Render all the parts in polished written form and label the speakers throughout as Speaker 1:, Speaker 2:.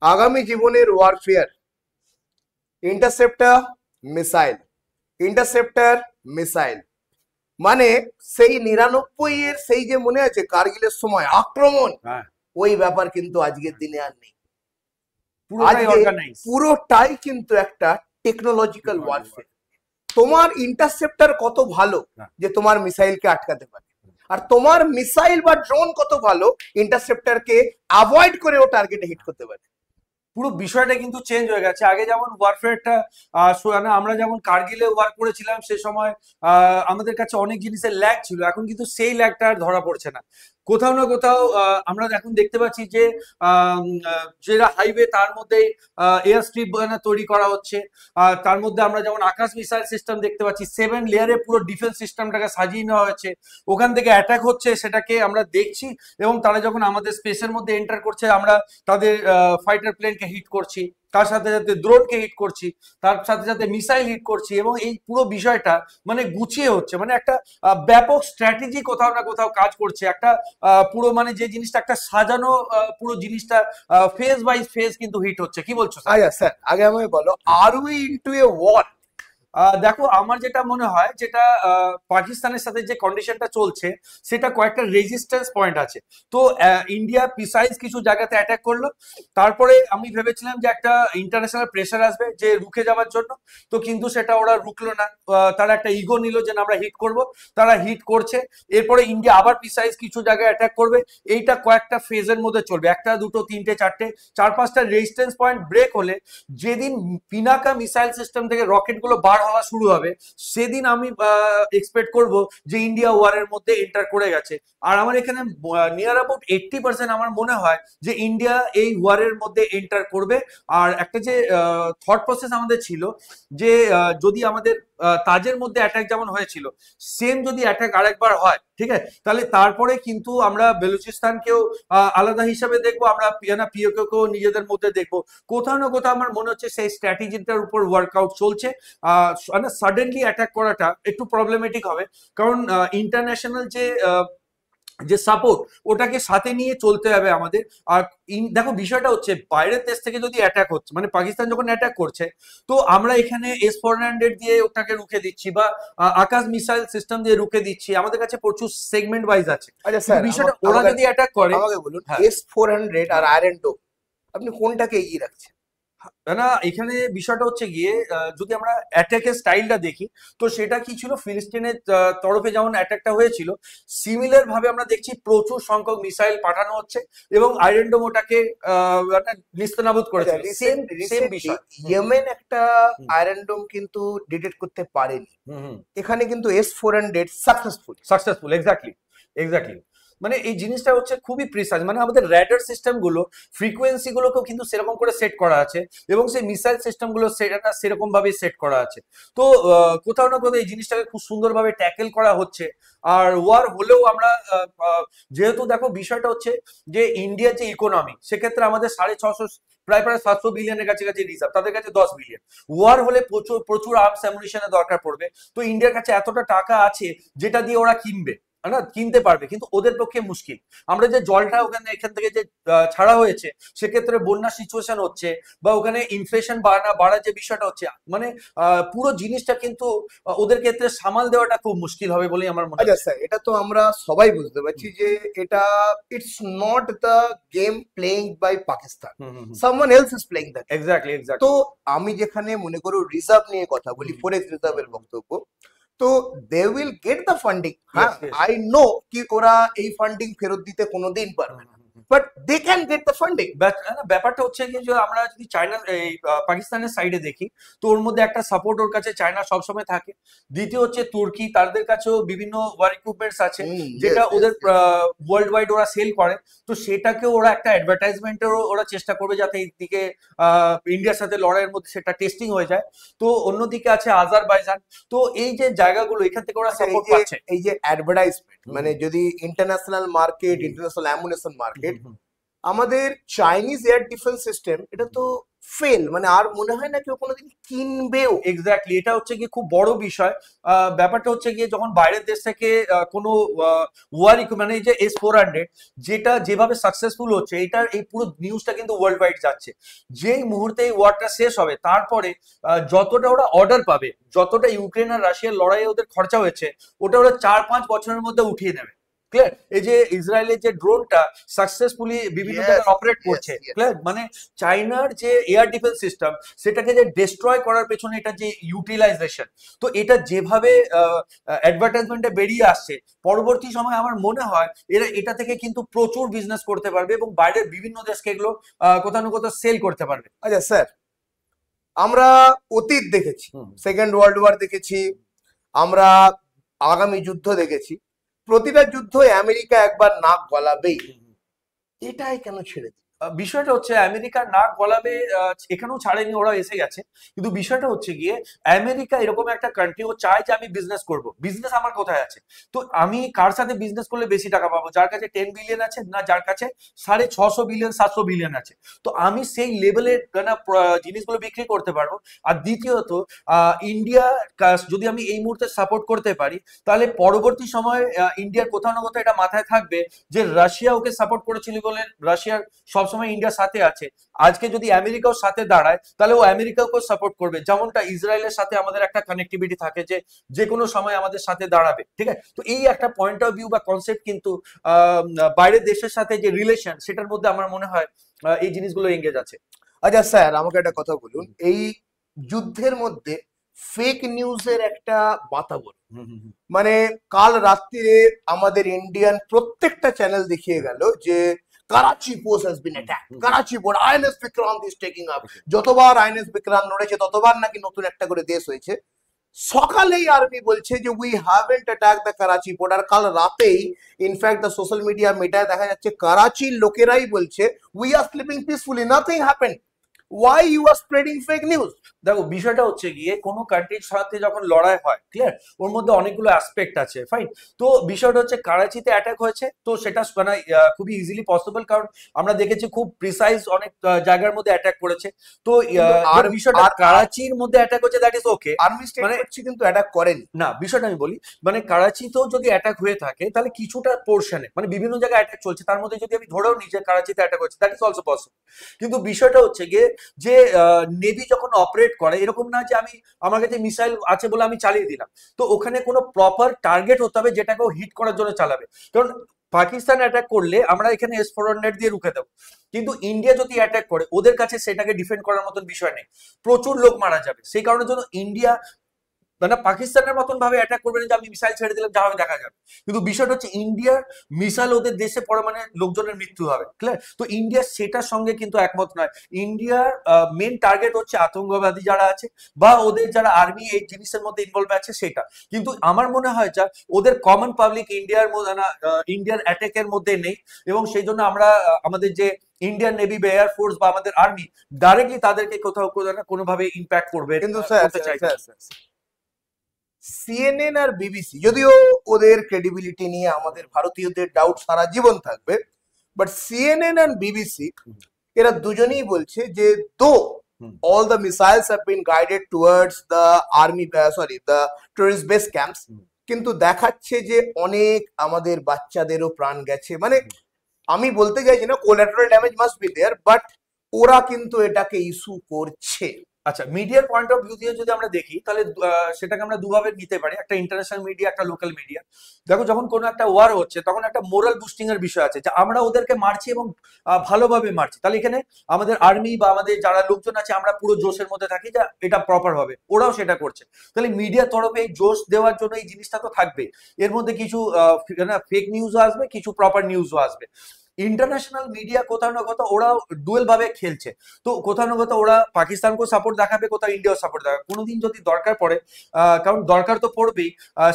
Speaker 1: আগামী জীবনের warfare, interceptor, missile, interceptor, missile. মানে সেই 99 এর সেই যে মনে আছে কার্গিলের সময় আক্রমণ,
Speaker 2: হ্যাঁ,
Speaker 1: ওই ব্যাপার কিন্তু আজকের দিনে আর নেই।
Speaker 2: পুরোটাই
Speaker 1: আজকে
Speaker 2: অর্গানাইজ।
Speaker 1: পুরোটাই কিন্তু একটা টেকনোলজিক্যাল ওয়ারফেয়ার। তোমার ইন্টারসেপ্টর কত ভালো যে তোমার মিসাইলকে আটকাতে পারে, আর তোমার মিসাইল বা ড্রোন কত ভালো ইন্টারসেপ্টরকে অ্যাভয়েড করে ও টার্গেটে হিট করতে পারে।
Speaker 2: পুরো বিষয়টা কিন্তু চেঞ্জ হয়ে গেছে। আগে যেমন ওয়ারফেয়ারটা আমরা যেমন কার্গিলে ওয়ার করেছিলাম সে সময় আমাদের কাছে অনেক জিনিসের ল্যাগ ছিল, এখন কিন্তু সেই ল্যাগটা আর ধরা পড়ছে না। কোথাও না কোথাও আমরা এখন দেখতে পাচ্ছি যে যেটা হাইওয়ে তার মধ্যে এয়ার স্ট্রিপ তৈরি করা হচ্ছে। তার মধ্যে আমরা যেমন আকাশ মিসাইল সিস্টেম দেখতে পাচ্ছি, 7 লেয়ারে পুরো ডিফেন্স সিস্টেমটাকে সাজিয়ে নেওয়া হয়েছে। ওখান থেকে অ্যাটাক হচ্ছে সেটাকে আমরা দেখছি, এবং তারা যখন আমাদের স্পেসের মধ্যে এন্টার করছে আমরা তাদের ফাইটার প্লেনকে হিট করছি, তার সাথে সাথে ড্রোনকে হিট করছি, তার সাথে সাথে মিসাইল হিট করছি, এবং এই পুরো বিষয়টা মানে গুছিয়ে হচ্ছে। মানে একটা ব্যাপক স্ট্র্যাটেজি কোথাও না কোথাও কাজ করছে। একটা পুরো মানে যে জিনিসটা একটা সাজানো পুরো জিনিসটা ফেজ বাই ফেজ কিন্তু হিট হচ্ছে। কি বলছো স্যার?
Speaker 1: আচ্ছা স্যার, আগে আমাকে বলো, আর উই ইনটু এ ওয়ার?
Speaker 2: দেখো, আমার যেটা মনে হয়, যেটা পাকিস্তানের সাথে যে কন্ডিশনটা চলছে সেটা কয়েকটা রেজিস্ট্যান্স পয়েন্ট আছে। তো ইন্ডিয়া প্রিসাইজ কিছু জায়গাতে অ্যাটাক করলো, তারপরে আমি ভেবেছিলাম যে একটা ইন্টারন্যাশনাল প্রেসার আসবে যে রুখে যাওয়ার জন্য, তো কিন্তু সেটা ওরা রুকলো না। তারা একটা ইগো নিল যে না, আমরা হিট করব, তারা হিট করছে। এরপরে ইন্ডিয়া আবার প্রিসাইজ কিছু জায়গায় অ্যাটাক করবে। এইটা কয়েকটা ফেজের মধ্যে চলবে, একটা দুটো তিনটে চারটে চার পাঁচটা রেজিস্ট্যান্স পয়েন্ট ব্রেক হলে যেদিন পিনাকা মিসাইল সিস্টেম থেকে রকেটগুলো বার হওয়া শুরু হবে সেদিন আমি এক্সপেক্ট করব যে ইন্ডিয়া ওয়ারের মধ্যে এন্টার করে গেছে। আর আমার এখানে নিয়ার অ্যাবাউট 80% আমার মনে হয় যে ইন্ডিয়া এই ওয়ারের মধ্যে এন্টার করবে। আর একটা যে থট প্রসেস আমাদের ছিল যে যদি আমাদের তাজের মধ্যে অ্যাটাক যেমন হয়েছিল, সেম যদি অ্যাটাক আরেকবার হয়, ঠিক আছে, তাহলে তারপরে কিন্তু আমরা বেলুচিস্তানকেও আলাদা হিসাবে দেখবো, আমরা পিওকেও নিজেদের মধ্যে দেখবো। কোথাও না কোথাও আমার মনে হচ্ছে সেই স্ট্র্যাটেজিটার উপর ওয়ার্কআউট চলছে। সাডেনলি অ্যাটাক করাটা একটু প্রবলেমেটিক হবে, কারণ ইন্টারন্যাশনাল যে যে সাপোর্ট, ওটাকে সাথে নিয়ে চলতে হবে আমাদের। আর দেখো, বিষয়টা হচ্ছে বাইরের দেশ থেকে যদি অ্যাটাক হচ্ছে, মানে পাকিস্তান যখন অ্যাটাক করছে, তো আমরা এখানে S-400 দিয়ে ওটাকে রুখে দিচ্ছি, বা আকাশ মিসাইল সিস্টেম দিয়ে রুখে দিচ্ছি। আমাদের কাছে প্রচুর সেগমেন্ট ওয়াইজ আছে।
Speaker 1: আচ্ছা
Speaker 2: কিন্তু
Speaker 1: স্যার,
Speaker 2: বিষয়টা ওরা যদি অ্যাটাক করে,
Speaker 1: আমাকে বলুন,
Speaker 2: হ্যাঁ,
Speaker 1: S-400 আর আয়রন ডোম আপনি কোনটাকে এগিয়ে রাখছেন?
Speaker 2: না, এখানে বিষয়টা হচ্ছে গিয়ে যদি আমরা অ্যাটাকের স্টাইলটা দেখি, তো সেটা কি ছিল, ফিলিস্তিনের তরফে যেমন অ্যাটাকটা হয়েছিল, সিমিলার ভাবে আমরা দেখছি প্রচুর সংখ্যক মিসাইল পাঠানো হচ্ছে, এবং আয়রন ডোম ওটাকে নিস্তানাবুদ
Speaker 1: আচ্ছা,
Speaker 2: করেছিল। সেম সেম
Speaker 1: রিসেন্টলি
Speaker 2: বিষয়।
Speaker 1: ইয়েমেন একটা
Speaker 2: হুম,
Speaker 1: আয়রন ডোম কিন্তু ডিটেক্ট করতে পারেনি।
Speaker 2: হুম, হুম।
Speaker 1: এখানে কিন্তু S-400 successful.
Speaker 2: Successful, exactly, exactly. মানে এই জিনিসটা হচ্ছে খুবই প্রিসাইজ। মানে আমাদের র্যাডার সিস্টেম গুলো, ফ্রিকোয়েন্সি গুলোকেও কিন্তু সেরকম করে সেট করা আছে, এবং সেই মিসাইল সিস্টেম গুলো সেটা সেরকম ভাবে সেট করা আছে। তো কোথাও না কোথাও এই জিনিসটাকে খুব সুন্দরভাবে ট্যাকেল করা হচ্ছে। আর ওয়ার হলেও আমরা যেহেতু দেখো বিষয়টা হচ্ছে যে ইন্ডিয়ার যে ইকোনমি, সেক্ষেত্রে আমাদের 650, প্রায় প্রায় 700 বিলিয়নের কাছাকাছি রিজার্ভ, তাদের কাছে 10 বিলিয়ন। ওয়ার হলে প্রচুর প্রচুর আর্মস অ্যামুনিশনের দরকার পড়বে। তো ইন্ডিয়ার কাছে এতটা টাকা আছে যেটা দিয়ে ওরা কিনবে, না কিনতে পারবে, কিন্তু ওদের পক্ষে মুশকিল। আমরা যে জলটা ওখানে এখান থেকে যে ছাড়া হয়েছে, সেক্ষেত্রে বন্যা সিচুয়েশন হচ্ছে, বা ওখানে ইনফ্লেশন বাড়ার যে বিষয়টা হচ্ছে, মানে পুরো জিনিসটা কিন্তু ওদের ক্ষেত্রে সামাল দেওয়াটা খুব মুশকিল হবে বলেই আমার মনে
Speaker 1: আচ্ছা
Speaker 2: হচ্ছে।
Speaker 1: স্যার, এটা তো আমরা সবাই বুঝতে পারছি যে এটা it's not the game playing by Pakistan,
Speaker 2: hmm, hmm, hmm.
Speaker 1: Someone else is playing the game.
Speaker 2: Exactly,
Speaker 1: তো
Speaker 2: এক্স্যাক্টলি।
Speaker 1: আমি যেখানে মনে করো রিজার্ভ নিয়ে কথা বলি,
Speaker 2: হুম,
Speaker 1: ফরেক্স রিজার্ভের
Speaker 2: হুম।
Speaker 1: বক্তব্য, তো they will get the funding. হ্যাঁ,
Speaker 2: ইয়েস, ইয়েস।
Speaker 1: আই নো কি ওরা এই ফান্ডিং ফেরত দিতে কোনোদিন পারবে না, but they can get the funding.
Speaker 2: ব্যাপারটা হচ্ছে কি, যে আমরা যদি চায়না এই পাকিস্তানের সাইডে দেখি, তো ওর মধ্যে একটা সাপোর্ট ওর কাছে চায়না সবসময় থাকে। দ্বিতীয় হচ্ছে তুর্কি, তাদের কাছেও বিভিন্ন ওয়ার ইকুইপমেন্টস আছে যেটা
Speaker 1: ইয়েস,
Speaker 2: ওদের
Speaker 1: ইয়েস, ইয়েস।
Speaker 2: ওয়ার্ল্ড ওয়াইড ওরা সেল করে। তো সেটাকেও ওরা একটা অ্যাডভার্টাইজমেন্টেরও ওরা চেষ্টা করবে যাতে এইদিকে ইন্ডিয়ার সাথে লড়াইয়ের মধ্যে সেটা টেস্টিং হয়ে যায়। তো অন্যদিকে আছে আজারবাইজান। তো এই যে জায়গাগুলো, এখান থেকে ওরা
Speaker 1: আচ্ছা,
Speaker 2: সাপোর্ট পাচ্ছে।
Speaker 1: এই যে অ্যাডভার্টাইজমেন্ট,
Speaker 2: হুম,
Speaker 1: মানে
Speaker 2: হুম,
Speaker 1: যদি ইন্টারন্যাশনাল মার্কেট,
Speaker 2: হুম,
Speaker 1: ইন্টারন্যাশনাল অ্যামুনেশন
Speaker 2: হুম,
Speaker 1: মার্কেট,
Speaker 2: হুম, হুম,
Speaker 1: আমাদের চাইনিজ এয়ার ডিফেন্স সিস্টেম, এটা তো ফেল, মানে আর মনে হয় না কেউ কোনোদিন কিনবেও।
Speaker 2: এক্স্যাক্টলি, এটা হচ্ছে গিয়ে খুব বড় বিষয়। ব্যাপারটা হচ্ছে গিয়ে যখন বাইরের দেশ থেকে কোনো ওয়ার মানে এই যে S-400 যেটা যেভাবে সাকসেসফুল হচ্ছে, এটার এই পুরো নিউজটা কিন্তু ওয়ার্ল্ড ওয়াইড যাচ্ছে। যেই মুহূর্তে এই ওয়ারটা শেষ হবে তারপরে যতটা ওরা অর্ডার পাবে, যতটা ইউক্রেন আর রাশিয়ার লড়াইয়ে ওদের খরচা হয়েছে, ওটা ওরা 4-5 বছরের মধ্যে উঠিয়ে নেবে। ক্লিয়ার? এই যে ইসরায়েলের যে ড্রোনটা সাকসেসফুলি বিভিন্ন
Speaker 1: Yes,
Speaker 2: জায়গায় অপারেট
Speaker 1: yes,
Speaker 2: করছে,
Speaker 1: yes.
Speaker 2: ক্লিয়ার? মানে চাইনার যে এয়ার ডিফেন্স সিস্টেম সেটাকে যে ডিস্ট্রয় করার পেছনে এটা যে ইউটিলাইজেশন, তো এটা যেভাবে অ্যাডভার্টাইজমেন্টে বেরিয়ে আসছে, পরবর্তী সময় আমার মনে হয় এরা এটা থেকে কিন্তু প্রচুর বিজনেস করতে পারবে এবং বাইরের বিভিন্ন দেশকে এগুলো কোথাও না কোথাও সেল করতে পারবে।
Speaker 1: আচ্ছা স্যার, আমরা অতীত দেখেছি,
Speaker 2: হুম।
Speaker 1: সেকেন্ড ওয়ার্ল্ড ওয়ার দেখেছি, আমরা আগামী যুদ্ধ দেখেছি, প্রতিটা যুদ্ধ আমেরিকা একবার নাক গলাবেই, এটাই কেন ছেড়ে দিল?
Speaker 2: বিষয়টা হচ্ছে আমেরিকার নাক গলাবে, এখানেও ছাড়েনি, ওরা এসে গেছে। কিন্তু বিষয়টা হচ্ছে গিয়ে আমেরিকা এরকম একটা কান্ট্রি, ও চায় যে আমি বিজনেস করব। বিজনেস আমার কোথায় আছে? তো আমি কার সাথে বিজনেস করলে বেশি টাকা পাবো? যার কাছে 10 বিলিয়ন আছে, না যার কাছে 650 বিলিয়ন 700 বিলিয়ন আছে? তো আমি সেই লেভেলের জিনিসগুলো বিক্রি করতে পারবো। আর দ্বিতীয়ত ইন্ডিয়া যদি আমি এই মুহূর্তে সাপোর্ট করতে পারি, তাহলে পরবর্তী সময়ে ইন্ডিয়ার কোথাও না কোথাও এটা মাথায় থাকবে যে রাশিয়া ওকে সাপোর্ট করেছিল বলে রাশিয়ার সবসময় ইন্ডিয়ার সাথে আছে। আজকে যদি আমেরিকাও সাথে দাঁড়ায় তাহলে ও আমেরিকাকেও সাপোর্ট করবে, যেমনটা ইসরায়েলের সাথে আমাদের একটা কানেক্টিভিটি থাকে যে যে কোনো সময় আমাদের সাথে দাঁড়াবে। ঠিক আছে? তো এই একটা পয়েন্ট অফ ভিউ বা কনসেপ্ট কিন্তু বাইরের দেশের সাথে যে রিলেশন, সেটার মধ্যে আমার মনে হয় এই জিনিসগুলো এঙ্গেজ আছে।
Speaker 1: আচ্ছা স্যার, আমাকে একটা কথা বলুন, এই যুদ্ধের মধ্যে ফেক নিউজের একটা বাতাবরণ, মানে কাল রাত্রিরে আমাদের ইন্ডিয়ান প্রত্যেকটা চ্যানেল দেখিয়ে গেল যে Karachi post has been attack, Karachi port INS Vikrant is taking up. যতবার আইএনএস বিক্রান্ত নড়েছে ততবার নাকি নতুন একটা করে দেশ হয়েছে। সকালেই আর্মি বলছে যে we haven't attack the Karachi port, আর কাল রাতেই ইনফ্যাক্ট দ্য সোশ্যাল মিডিয়া মিডিয়ায় দেখা যাচ্ছে করাচির লোকেরাই বলছে we are sleeping peacefully, nothing happened. Why you are spreading fake news?
Speaker 2: দেখো, বিষয়টা হচ্ছে গিয়ে কোনো কান্ট্রির সাথে যখন লড়াই হয়, ক্লিয়ার, ওর মধ্যে অনেকগুলো অ্যাসপেক্ট আছে, ফাইন। তো বিষয়টা হচ্ছে কারাচিতে অ্যাটাক হয়েছে, তো সেটা মানে খুবই ইজিলি পসিবল, কারণ আমরা দেখেছি খুব প্রিসাইজ অনেক জায়গার মধ্যে অ্যাটাক করেছে। তো
Speaker 1: আর
Speaker 2: বিষয়টা কারাচির মধ্যে অ্যাটাক হচ্ছে, that is okay.
Speaker 1: Army state
Speaker 2: মানে
Speaker 1: করছে কিন্তু অ্যাটাক করেনি।
Speaker 2: না, বিষয়টা আমি বলি, মানে কারাচিতেও যদি অ্যাটাক হয়ে থাকে তাহলে কিছুটা পোর্শনে, মানে বিভিন্ন জায়গায় অ্যাটাক চলছে, তার মধ্যে যদি আমি ধরেও নিই যে কারাচিতে অ্যাটাক হচ্ছে, দ্যাট ইজ অলসো পসিবল। কিন্তু বিষয়টা হচ্ছে গিয়ে যে নেভি যখন অপারেট করে, এরকম না যে আমার কাছে মিসাইল আছে বলে আমি চালিয়ে দিলাম। তো ওখানে কোনো প্রপার টার্গেট হতে হবে যেটাকে হিট করার জন্য চালাবে। কারণ পাকিস্তান অ্যাটাক করলে আমরা এখানে S-400 দিয়ে রুখে দেবো, কিন্তু ইন্ডিয়া যদি অ্যাটাক করে ওদের কাছে সেটাকে ডিফেন্ড করার মতন বিষয় নেই, প্রচুর লোক মারা যাবে। সেই কারণের জন্য ইন্ডিয়া মানে পাকিস্তানের মতন ভাবে অ্যাটাক করবে না যে আমি মিসাইল ছেড়ে দিলাম যা হবে দেখা যাবে। কিন্তু বিষয়টা হচ্ছে ইন্ডিয়ার মিসাইল ওদের দেশে পড়ে মানে লোকজনের মৃত্যু হবে, ক্লিয়ার? তো ইন্ডিয়া সেটার সঙ্গে কিন্তু একমত নয়। ইন্ডিয়ার মেন টার্গেট হচ্ছে আতঙ্কবাদী যারা আছে বা ওদের যারা আর্মি এই জিনিসের মধ্যে ইনভলভ আছে সেটা। কিন্তু আমার মনে হয় যা ওদের কমন পাবলিক ইন্ডিয়ার মধ্যে না, ইন্ডিয়ার অ্যাটাকের মধ্যে নেই, এবং সেই জন্য আমরা আমাদের যে ইন্ডিয়ান নেভি বা এয়ার ফোর্স বা আমাদের আর্মি ডাইরেক্টলি তাদেরকে কোথাও কোনোভাবে ইম্প্যাক্ট করবে
Speaker 1: কিন্তু স্যার,
Speaker 2: করতে চাইছে।
Speaker 1: সিএনএন আর বিবিসি, যদিও ওদের ক্রেডিবিলিটি নিয়ে আমাদের ভারতীয়দের ডাউট সারা জীবন থাকবে, বাট সিএনএন আর বিবিসি এরা দুজনেই বলছে যে দো all the missiles have been guided towards the army, the tourist base camps, কিন্তু দেখাচ্ছে যে অনেক আমাদের বাচ্চাদেরও প্রাণ গেছে। মানে আমি বলতে চাইছি না collateral damage must be there, but ওরা কিন্তু এটাকে ইস্যু করছে।
Speaker 2: আচ্ছা, মিডিয়ার পয়েন্ট অফ ভিউ দিয়ে যদি আমরা দেখি তাহলে সেটাকে আমরা দুভাবে নিতে পারি, একটা ইন্টারন্যাশনাল মিডিয়া, একটা লোকাল মিডিয়া। দেখো, যখন কোনো একটা ওয়ার হচ্ছে তখন একটা মোরাল বুস্টিং এর বিষয় আছে যে আমরা ওদেরকে মারছি এবং ভালোভাবে মারছি, তাহলে এখানে আমাদের আর্মি বা আমাদের যারা লোকজন আছে আমরা পুরো জোশের মধ্যে থাকি যে এটা প্রপার হবে, ওরাও সেটা করছে। তাহলে মিডিয়ার তরফে এই জোশ দেওয়ার জন্য এই জিনিসটা তো থাকবে, এর মধ্যে কিছু ফেক নিউজও আসবে, কিছু প্রপার নিউজও আসবে। ইন্টারন্যাশনাল মিডিয়া কোথাও না কোথাও ওরা ডুয়েল ভাবে খেলছে, তো কোথাও না কোথাও ওরা পাকিস্তানকেও সাপোর্ট দেখাবে, কোথাও ইন্ডিয়াও সাপোর্ট দেখাবে কোনোদিন যদি দরকার পড়ে, কারণ দরকার তো পড়বেই,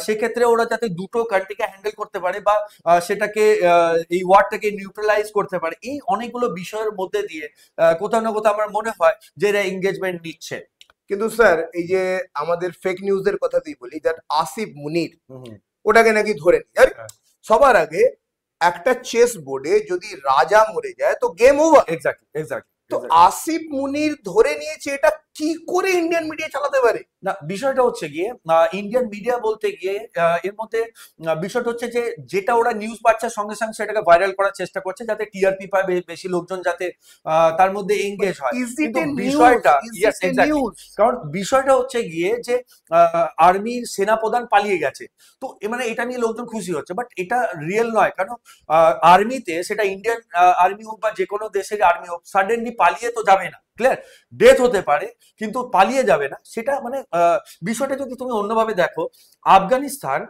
Speaker 2: সেক্ষেত্রে ওরা যাতে দুটো কান্ট্রিকে হ্যান্ডেল করতে পারে বা সেটাকে এই ওয়ারটাকে নিউট্রালাইজ করতে পারে, এই অনেকগুলো বিষয়ের মধ্যে দিয়ে কোথাও না কোথাও আমার মনে হয় যে এরা এঙ্গেজমেন্ট নিচ্ছে।
Speaker 1: কিন্তু স্যার, এই যে আমাদের ফেক নিউজের কথা দিয়ে বলি, দ্যাট আসিফ মুনির ওটাকে নাকি ধরে নি, আর সবার আগে একটা চেস বোর্ডে যদি রাজা মরে যায় তো গেম ওভার।
Speaker 2: Exactly, exactly.
Speaker 1: তো আসিফ মুনির ধরে নিয়েছে, এটা কি করে ইন্ডিয়ান মিডিয়া চালাতে পারে?
Speaker 2: না, বিষয়টা হচ্ছে গিয়ে ইন্ডিয়ান মিডিয়া বলতে গিয়ে এর মধ্যে বিষয়টা হচ্ছে যে যেটা ওরা নিউজ পাচ্ছে সঙ্গে সঙ্গে সেটাকে ভাইরাল করার চেষ্টা করছে যাতে টিআরপি পায়, বেশি লোকজন যাতে তার মধ্যে এঙ্গেজ হয়।
Speaker 1: ইজ ইট
Speaker 2: কিন্তু
Speaker 1: এ নিউজ?
Speaker 2: বিষয়টা
Speaker 1: is
Speaker 2: yes
Speaker 1: it A
Speaker 2: exactly,
Speaker 1: news?
Speaker 2: কারণ বিষয়টা হচ্ছে গিয়ে যে আর্মির সেনাপ্রধান পালিয়ে গেছে, তো মানে এটা নিয়ে লোকজন খুশি হচ্ছে, বাট এটা রিয়েল নয়। কারণ আর্মিতে, সেটা ইন্ডিয়ান আর্মি হোক বা যে কোনো দেশের আর্মি হোক, সাডেনলি পালিয়ে তো যাবে না। ক্লিয়ার? ডেথ হতে পারে কিন্তু পালিয়ে যাবে না। সেটা মানে বিষয়টা যদি তুমি অন্যভাবে দেখো, আফগানিস্তান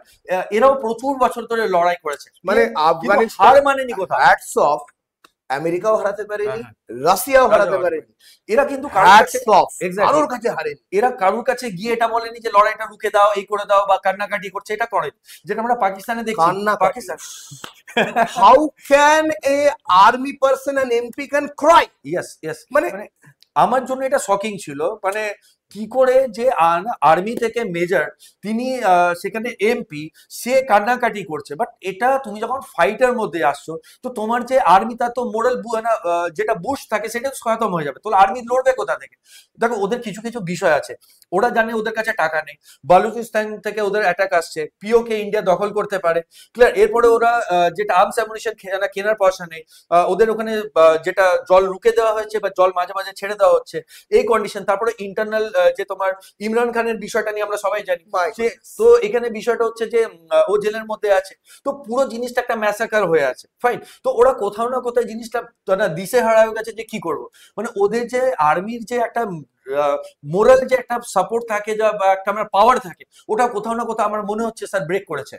Speaker 2: এরাও প্রচুর বছর ধরে লড়াই করেছে,
Speaker 1: মানে
Speaker 2: কিন্তু
Speaker 1: আফগানিস্তান
Speaker 2: হার মানেনি কোথাও।
Speaker 1: হ্যাটস অফ, আমেরিকাও হারাতে পারেনি,
Speaker 2: হ্যাঁ,
Speaker 1: রাশিয়াও হারাতে পারেনি,
Speaker 2: এরা কিন্তু কারোর কাছে
Speaker 1: হ্যাটস অফ,
Speaker 2: Exactly.
Speaker 1: কারোর কাছে হারেনি।
Speaker 2: এরা কারোর কাছে গিয়ে এটা বলেনি যে লড়াইটা রুখে দাও, এই করে দাও, বা কান্নাকাটি করছে, এটা করেনি। যেটা আমরা পাকিস্তানে দেখছি,
Speaker 1: কান্নাকাটি।
Speaker 2: Pakistan
Speaker 1: How can a army person, an MP can cry?
Speaker 2: Yes yes,
Speaker 1: মানে
Speaker 2: মানে আমার জন্য এটা শকিং ছিল, মানে কি করে যে আর্মি থেকে মেজর, তিনি সেখানে এমপি, সে কান্নাকাটি করছে। বাট এটা তুমি যখন ফাইটের মধ্যে আসছো, তো তোমার যে আর্মি, তার তো মোরাল যেটা বুস্ট থাকে সেটা খতম হয়ে যাবে, তো আর্মি লড়বে কোথা থেকে? দেখো, ওদের কিছু কিছু বিষয় আছে, ওরা জানে ওদের কাছে টাকা নেই, বালুচিস্তান থেকে ওদের অ্যাটাক আসছে, পিওকে ইন্ডিয়া দখল করতে পারে। ক্লিয়ার? এরপরে ওরা যেটা আর্মস অ্যামুনিশন কেনার পয়সা নেই, ওদের ওখানে যেটা জল রুকে দেওয়া হয়েছে বা জল মাঝে মাঝে ছেড়ে দেওয়া হচ্ছে, এই কন্ডিশন। তারপরে ইন্টারনাল যে তোমার ইমরান খানের বিষয়টা নিয়ে আমরা সবাই জানি, তো এখানে বিষয়টা হচ্ছে যে ও জেলের মধ্যে আছে, তো পুরো জিনিসটা একটা ম্যাসাকার হয়ে আছে। ফাইন, তো ওরা কোথাও না কোথাও জিনিসটা দিশেহারা হয়ে গেছে যে কি করব। মানে ওদের যে আর্মির যে একটা মোরাল যে একটা সাপোর্ট থাকে, বা একটা আমার পাওয়ার থাকে, ওটা কোথাও না কোথাও আমার মনে হচ্ছে স্যার ব্রেক করেছে।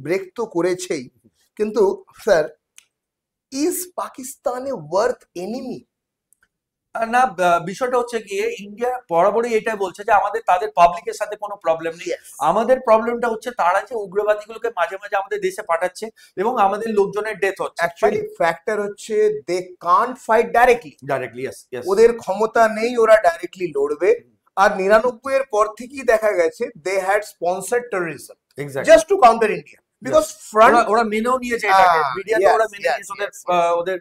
Speaker 1: ব্রেক তো করেছেই, কিন্তু sir, is Pakistan a worth enemy?
Speaker 2: না, বিষয়টা হচ্ছে গিয়ে ইন্ডিয়া বরাবরই এটা বলছে যে আমাদের তাদের পাবলিকের সাথে কোনো প্রবলেম নেই। আমাদের প্রবলেমটা হচ্ছে তারা যে উগ্রবাদীগুলোকে মাঝে মাঝে আমাদের দেশে পাঠাচ্ছে এবং আমাদের লোকজনের ডেথ হচ্ছে।
Speaker 1: অ্যাকচুয়ালি ফ্যাক্টর হচ্ছে they can't fight
Speaker 2: directly yes yes,
Speaker 1: ওদের ক্ষমতা নেই ওরা ডাইরেক্টলি লড়বে। আর 99 এর পর থেকেই দেখা গেছে they had sponsored terrorism just to counter India, because front
Speaker 2: ওরা মেনেও নিয়েছে এটাকে, মিডিয়াতে ওরা মেনে নিয়েছে, ওদের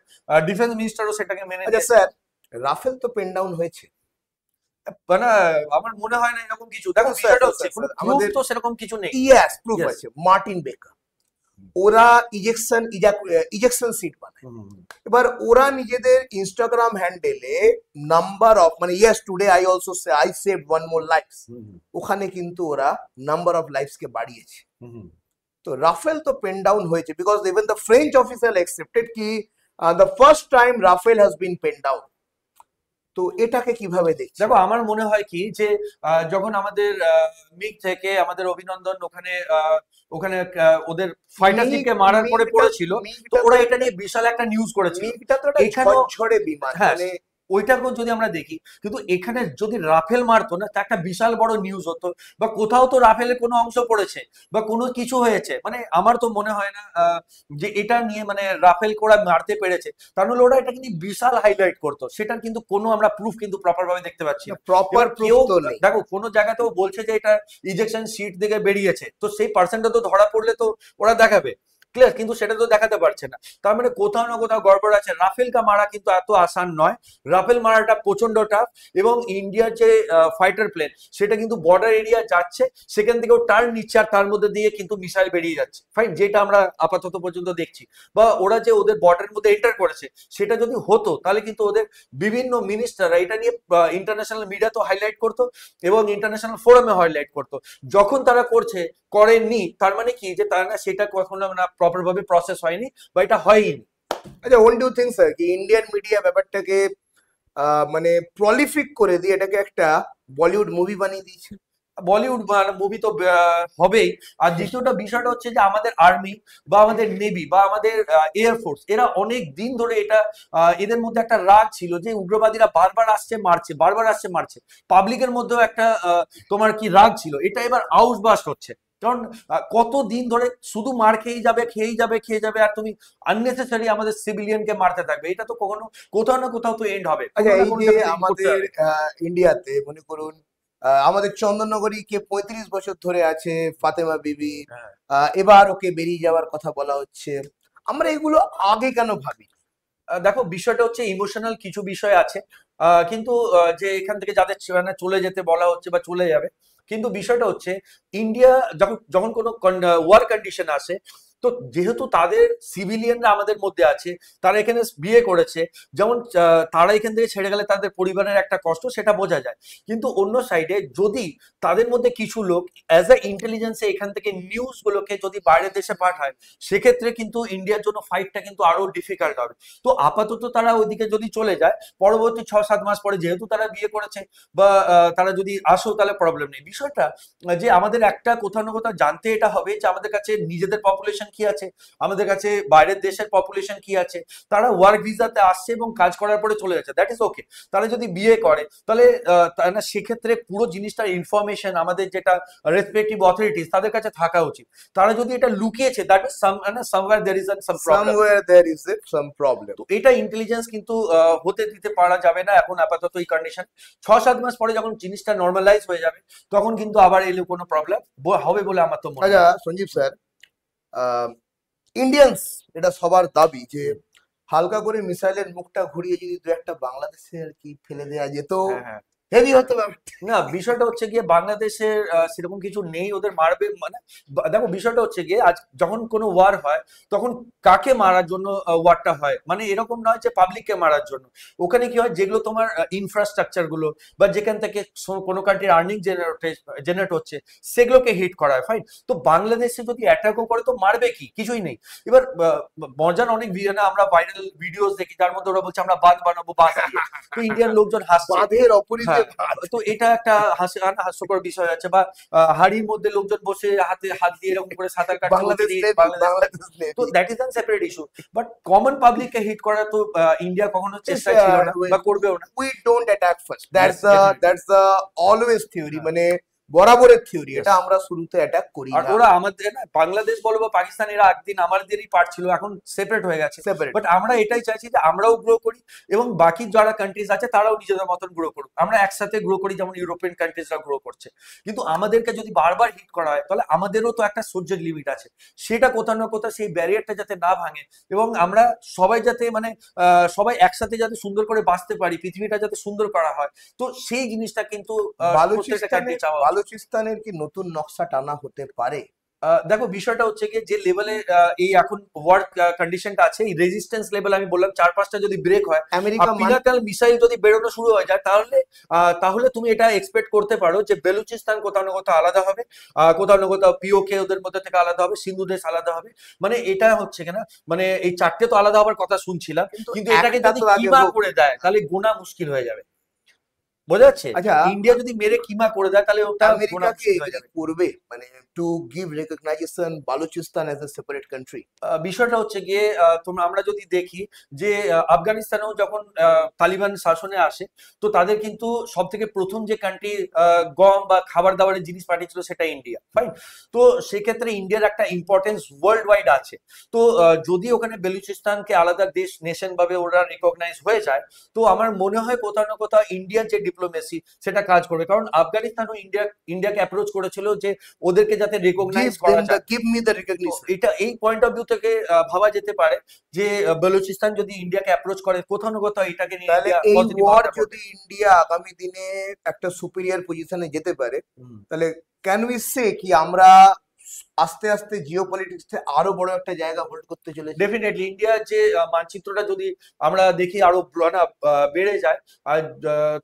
Speaker 2: ডিফেন্স মিনিস্টারও সেটাকে মেনে নিয়েছে।
Speaker 1: স্যার, রাফেল তো পেন ডাউন হয়েছে,
Speaker 2: মানে আমার মনে হয় না এরকম কিছু। দেখো, বিষয়টা হচ্ছে কোনো প্রুফ তো সেরকম কিছু নেই।
Speaker 1: ইয়েস, প্রুফ আছে। মার্টিন বেকার, ওরা ইজেকশন সিট বানায়। এবার ওরা নিজেদের ইনস্টাগ্রাম হ্যান্ডেলে নাম্বার অফ, মানে yes today I also say I saved one more lifes, ওখানে কিন্তু ওরা নাম্বার অফ লাইফস কে বাড়িয়েছে। তো রাফেল তো পেন ডাউন হয়েছে, because even the French officer accepted কি the first time Rafale has been pen down. তো এটাকে কিভাবে দেখছো?
Speaker 2: দেখো, আমার মনে হয় কি যে যখন আমাদের মিগ থেকে আমাদের অভিনন্দন ওখানে ওখানে ওদের ফাইটারকে মারার পরে পড়েছিল, তো ওরা এটা নিয়ে বিশাল একটা নিউজ করেছিল।
Speaker 1: মিগটা তো একটা ঝড়ঝড়ে বিমান,
Speaker 2: হ্যাঁ,
Speaker 1: মানে
Speaker 2: ওইটাকেও যদি আমরা দেখি, কিন্তু এখানে যদি রাফেল মারতো না, তা একটা বিশাল বড় নিউজ হতো, বা কোথাও তো রাফেলের কোনো অংশ পড়েছে বা কোনো কিছু হয়েছে। মানে আমার তো মনে হয় না যে এটা নিয়ে মানে রাফেল ওরা মারতে পেরেছে, তাহলে ওরা এটা কিন্তু বিশাল হাইলাইট করতো। সেটার কিন্তু কোনো আমরা প্রুফ কিন্তু প্রপার ভাবে দেখতে পাচ্ছি না।
Speaker 1: প্রপার প্রুফ তো নেই।
Speaker 2: দেখো, কোনো জায়গাতেও বলছে যে এটা ইজেকশন সিট থেকে বেরিয়েছে, তো সেই পার্সেন্টটা তো ধরা পড়লে তো ওরা দেখাবে। ক্লিয়ার? কিন্তু সেটা তো দেখাতে পারছে না, তার মানে কোথাও না কোথাও গড়বড় আছে। রাফেলকে মারা কিন্তু এত আসান নয়, রাফেল মারাটা প্রচন্ড টাফ। এবং ইন্ডিয়ার যে ফাইটার প্লেন, সেটা কিন্তু বর্ডার এরিয়া যাচ্ছে, সেখান থেকেও টার্ন নিচ্ছে, আর তার মধ্যে দিয়ে কিন্তু মিসাইল বেরিয়ে যাচ্ছে। ফাইন, যেটা আমরা আপাতত পর্যন্ত দেখছি, বা ওরা যে ওদের বর্ডারের মধ্যে এন্টার করেছে, সেটা যদি হতো তাহলে কিন্তু ওদের বিভিন্ন মিনিস্টাররা এটা নিয়ে ইন্টারন্যাশনাল মিডিয়া তো হাইলাইট করতো এবং ইন্টারন্যাশনাল ফোরামে হাইলাইট করতো। যখন তারা করেননি, তার মানে কি যে তারা সেটা কখনো না প্রপার ভাবে প্রসেস হয়নি বা এটা হয়নি।
Speaker 1: আচ্ছা, what do you think sir, কি ইন্ডিয়ান মিডিয়া ব্যাপারটাকে মানে প্রলিফিক করে দিয়ে এটাকে একটা বলিউড মুভি বানিয়ে দিয়েছে?
Speaker 2: বলিউড মুভি তো হবেই। আর দ্বিতীয়টা বিষয়টা হচ্ছে যে আমাদের আর্মি বা আমাদের নেভি বা আমাদের এয়ারফোর্স, এরা অনেক দিন ধরে এটা এদের মধ্যে একটা রাগ ছিল যে উগ্রবাদীরা বারবার আসছে মারছে, বারবার আসছে মারছে। পাবলিকের মধ্যেও একটা তোমার কি রাগ ছিল, এটা এবার আউটবাস্ট হচ্ছে। কারণ কত দিন ধরে শুধু মার খেয়েই যাবে, খেয়েই যাবে, খেয়ে যাবে, আর তুমি আননেসেসারি আমাদের সিভিলিয়ানকে মারতে থাকবে, এটা তো কখনো কোথাও না কোথাও তো এন্ড হবে।
Speaker 1: আচ্ছা, এই যে আমাদের ইন্ডিয়াতে মনে করুন আমাদের চন্দননগরী কে 35 বছর ধরে আছে, ফাতেমা বিবি, এবার ওকে বেরিয়ে যাওয়ার কথা বলা হচ্ছে। আমরা এগুলো আগে কেন ভাবি?
Speaker 2: দেখো বিষয়টা হচ্ছে ইমোশনাল কিছু বিষয় আছে, কিন্তু যে এখান থেকে যাদের মানে চলে যেতে বলা হচ্ছে বা চলে যাবে, কিন্তু বিষয়টা হচ্ছে ইন্ডিয়া যখন যখন কোনো ওয়ার কন্ডিশন আসে, তো যেহেতু তাদের সিভিলিয়ানরা আমাদের মধ্যে আছে, তারা এখানে বিয়ে করেছে, যেমন তারা এখান থেকে ছেড়ে গেলে তাদের পরিবারের একটা কষ্ট সেটা বোঝা যায়, কিন্তু অন্য সাইডে যদি তাদের মধ্যে কিছু লোক অ্যাজ এ ইন্টেলিজেন্সে এখান থেকে নিউজ গুলোকে যদি বাইরের দেশে পাঠায়, সেক্ষেত্রে কিন্তু ইন্ডিয়ার জন্য ফাইটটা কিন্তু আরো ডিফিকাল্ট হবে। তো আপাতত তারা ওইদিকে যদি চলে যায়, পরবর্তী 6-7 মাস পরে যেহেতু তারা বিয়ে করেছে বা তারা যদি আসো তাহলে প্রবলেম নেই। বিষয়টা যে আমাদের একটা কোথাও না কোথাও জানতে এটা হবে যে আমাদের কাছে নিজেদের পপুলেশন কি আছে, আমাদের কাছে বাইরের দেশের পপুলেশন কি আছে। তারা ওয়ার্ক ভিসাতে আসছে এবং কাজ করার পরে চলে যাচ্ছে, দ্যাট ইজ ওকে। তারা যদি বিয়ে করে তাহলে না সেক্ষেত্রে পুরো জিনিসটার ইনফরমেশন আমাদের যেটা রেসপেক্টিভ অথরিটিস তাদের কাছে থাকা উচিত। তারা যদি এটা লুকিয়েছে, that is somewhere there is some problem.
Speaker 1: somewhere there is some problem.
Speaker 2: তো এটা ইন্টেলিজেন্স কিন্তু হতে দিতে পারা যাবে না এখন আপাতত এই কন্ডিশন। 6-7 মাস পরে যখন জিনিসটা নর্মালাইজ হয়ে যাবে, তখন কিন্তু আবার এলে কোনো প্রবলেম হবে বলে আমার তো মনে হয়
Speaker 1: আচ্ছা
Speaker 2: না।
Speaker 1: সঞ্জীব স্যার, ইন্ডিয়ান্স এটা সবার দাবি যে হালকা করে মিসাইলের মুখটা ঘুরিয়ে যদি দু একটা বাংলাদেশে আর কি ফেলে দেওয়া যেত,
Speaker 2: হ্যাঁ, হ্যাঁ।
Speaker 1: হেভি হতো ব্যাপারটা।
Speaker 2: না বিষয়টা হচ্ছে গিয়ে বাংলাদেশের সেরকম কিছু নেই ওদের মারবে মানে, দেখো বিষয়টা হচ্ছে গিয়ে আজ যখন কোনো ওয়ার হয় তখন কাকে মারার জন্য ওয়ারটা হয়, মানে এরকম নয় যে পাবলিককে মারার জন্য। ওখানে কি হয়, যেগুলো তোমার ইনফ্রাস্ট্রাকচার গুলো বা যেখান থেকে কোনো কান্ট্রির আর্নিং জেনারেট হচ্ছে সেগুলোকে হিট করা হয়, ফাইন। তো বাংলাদেশে যদি অ্যাটাকও করে তো মারবে কি, কিছুই নেই। এবার মজার অনেক আমরা ভাইরাল ভিডিওস দেখি যার মধ্যে ওরা বলছে আমরা বাঁধ বানাবো বাঁধ দিয়ে, তো ইন্ডিয়ান লোকজন হাসছে।
Speaker 1: বাঁধের অপরিচয়
Speaker 2: হ্যাঁ, তো এটা একটা হাস্যকর বিষয় আছে। বা হাড়ির মধ্যে লোকজন বসে হাতে হাত দিয়ে এরকম করে সাঁতার কাটছে
Speaker 1: বাংলাদেশ
Speaker 2: অতিরিক্ত
Speaker 1: নেভি,
Speaker 2: বাংলাদেশ।
Speaker 1: বাংলাদেশ
Speaker 2: তো
Speaker 1: navy.
Speaker 2: That is an separate issue, but common পাবলিককে হিট করা তো ইন্ডিয়া কখনো চেষ্টা ছিল না বা করবেও না।
Speaker 1: We don't attack first.
Speaker 2: Yes, definitely.
Speaker 1: That's the always theory,
Speaker 2: হ্যাঁ।
Speaker 1: মানে বরাবরের থিওরি,
Speaker 2: Yes.
Speaker 1: এটা আমরা শুরুতে অ্যাটাক করি
Speaker 2: আর
Speaker 1: না।
Speaker 2: ওরা আমাদের না, বাংলাদেশ বলো বা পাকিস্তান, এরা একদিন আমাদেরই পার্ট ছিল, এখন সেপারেট হয়ে গেছে।
Speaker 1: সেপারেট।
Speaker 2: বাট আমরা এটাই চাইছি যে আমরাও গ্রো করি এবং বাকি যারা কান্ট্রিজ আছে তারাও নিজেদের মতন গ্রো করুক, আমরা একসাথে গ্রো করি যেমন ইউরোপিয়ান কান্ট্রিজরা গ্রো করছে। কিন্তু আমাদেরকে যদি বারবার হিট করা হয় তাহলে আমাদেরও তো একটা সহ্যের লিমিট আছে, সেটা কোথাও না কোথাও সেই ব্যারিয়ারটা যাতে না ভাঙে এবং আমরা সবাই যাতে মানে সবাই একসাথে যাতে সুন্দর করে বাঁচতে পারি, পৃথিবীটা যাতে সুন্দর করা হয়, তো সেই জিনিসটা কিন্তু প্রত্যেকটা কান্ট্রি চাওয়া উচিত।
Speaker 1: বালুচিস্তানের কি নতুন নকশা টানা হতে পারে?
Speaker 2: দেখো বিষয়টা হচ্ছে গিয়ে যে লেভেলে এই এখন ওয়ার্ল্ড কন্ডিশনটা আছে, এই রেজিস্ট্যান্স লেভেল আমি বললাম 4-5টা যদি ব্রেক হয়,
Speaker 1: আমেরিকা
Speaker 2: পিনাকাল মিসাইল যদি বেরোনো শুরু হয়ে যায়, তাহলে তাহলে তুমি এটা এক্সপেক্ট করতে পারো যে বেলুচিস্তান কোথাও না কোথাও আলাদা হবে, কোথাও না কোথাও পিওকে ওদের মধ্যে থেকে আলাদা হবে, সিন্ধু দেশ আলাদা হবে। মানে এটা হচ্ছে কিনা, মানে এই চারটে তো আলাদা হবার কথা শুনছিলাম, কিন্তু এটাকে
Speaker 1: একটা
Speaker 2: যদি
Speaker 1: তো আগে
Speaker 2: কিমা
Speaker 1: হোক।
Speaker 2: করে দেয় তাহলে গোনা মুশকিল হয়ে যাবে, বোঝা যাচ্ছে?
Speaker 1: আচ্ছা,
Speaker 2: ইন্ডিয়া যদি মেরে কিমা করে দেয় তাহলে ওটা গোনা
Speaker 1: আমেরিকা কি
Speaker 2: মুশকিল হয়ে
Speaker 1: এটা
Speaker 2: যাবে।
Speaker 1: করবে, মানে to give recognition Balochistan as a separate country?
Speaker 2: বিষয়টা হচ্ছে গিয়ে আমরা যদি দেখি যে আফগানিস্তানেও যখন তালিবান শাসনে আসে, তো তাদের কিন্তু সব থেকে প্রথম যে কান্ট্রি গম বা খাবার দাবারের জিনিস পাঠিয়েছিল সেটা ইন্ডিয়া, ফাইন। তো সেক্ষেত্রে ইন্ডিয়ার একটা ইম্পর্টেন্স ওয়ার্ল্ড ওয়াইড আছে। তো যদি ওখানে বেলুচিস্তানকে আলাদা দেশ নেশন ভাবে ওরা রিকগনাইজ হয়ে যায়, তো আমার মনে হয় কোথাও না কোথাও ইন্ডিয়ার যে ডিপ্লোমেসি সেটা কাজ করবে, কারণ আফগানিস্তানও ইন্ডিয়াকে অ্যাপ্রোচ করেছিল যে ওদেরকে যাতে রিকগনাইজ করা যায়।
Speaker 1: গিভ মি দ্য
Speaker 2: তো
Speaker 1: রেকগনিশন।
Speaker 2: এটা এই পয়েন্ট অফ ভিউ থেকে ভাবা যেতে পারে যে বেলুচিস্তান যদি ইন্ডিয়াকে অ্যাপ্রোচ করে, কোথাও না কোথাও এটাকে নিয়ে
Speaker 1: তাহলে
Speaker 2: ইন্ডিয়া
Speaker 1: এই
Speaker 2: পজিটিভ
Speaker 1: ওয়ার
Speaker 2: ভাবনা করবে।
Speaker 1: যদি ইন্ডিয়া আগামী দিনে একটা সুপিরিয়র পজিশনে যেতে পারে,
Speaker 2: হুম।
Speaker 1: তাহলে ক্যান উই সে কি আমরা আস্তে আস্তে জিওপলিটিক্সে আরো বড় একটা জায়গা হোল্ড করতে চলেছি?
Speaker 2: ডেফিনেটলি ইন্ডিয়ার যে মানচিত্রটা যদি আমরা দেখি আরো বেড়ে যায়, আর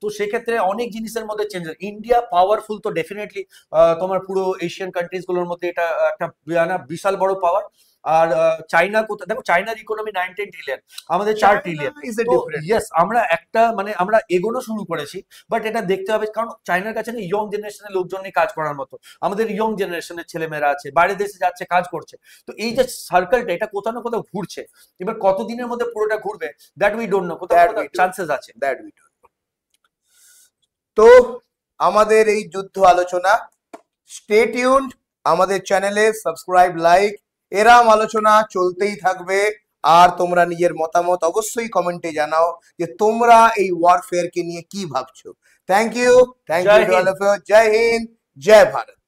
Speaker 2: তো সেক্ষেত্রে অনেক জিনিসের মধ্যে চেঞ্জ হয়। ইন্ডিয়া পাওয়ারফুল তো ডেফিনেটলি তোমার পুরো এশিয়ান কান্ট্রিজ গুলোর মধ্যে এটা একটা বিশাল বড় পাওয়ার। আর চাইনা কোথায়, দেখো চাইনার ইকোনমি 9-10 ট্রিলিয়ন, আমাদের 4 ট্রিলিয়ন।
Speaker 1: ইজ এ
Speaker 2: তো
Speaker 1: ডিফারেন্ট।
Speaker 2: ইয়েস, আমরা একটা মানে আমরা এগোনো শুরু করেছি, বাট এটা দেখতে হবে, কারণ চাইনার কাছে না ইয়ং জেনারেশনের লোকজন নেই কাজ করার মতো। আমাদের ইয়ং জেনারেশনের ছেলেমেয়েরা আছে, বাইরের দেশে যাচ্ছে, কাজ করছে। তো এই যে সার্কেলটা, এটা কোথাও না কোথাও ঘুরছে। এবার কতদিনের মধ্যে পুরোটা ঘুরবে দ্যাট উই ডোন্ট নো, কোথাও না কোথাও চান্সেস আছে।
Speaker 1: তো আমাদের এই যুদ্ধ আলোচনা, স্টে টিউনড, আমাদের চ্যানেলে সাবস্ক্রাইব, লাইক, এরম আলোচনা চলতেই থাকবে। আর তোমরা নিজের মতামত অবশ্যই কমেন্টে জানাও যে তোমরা এই ওয়ারফেয়ার কে নিয়ে কি ভাবছো। Thank you
Speaker 2: Jai
Speaker 1: to
Speaker 2: Hind.
Speaker 1: All of you. Jai Hind, Jai Bharat.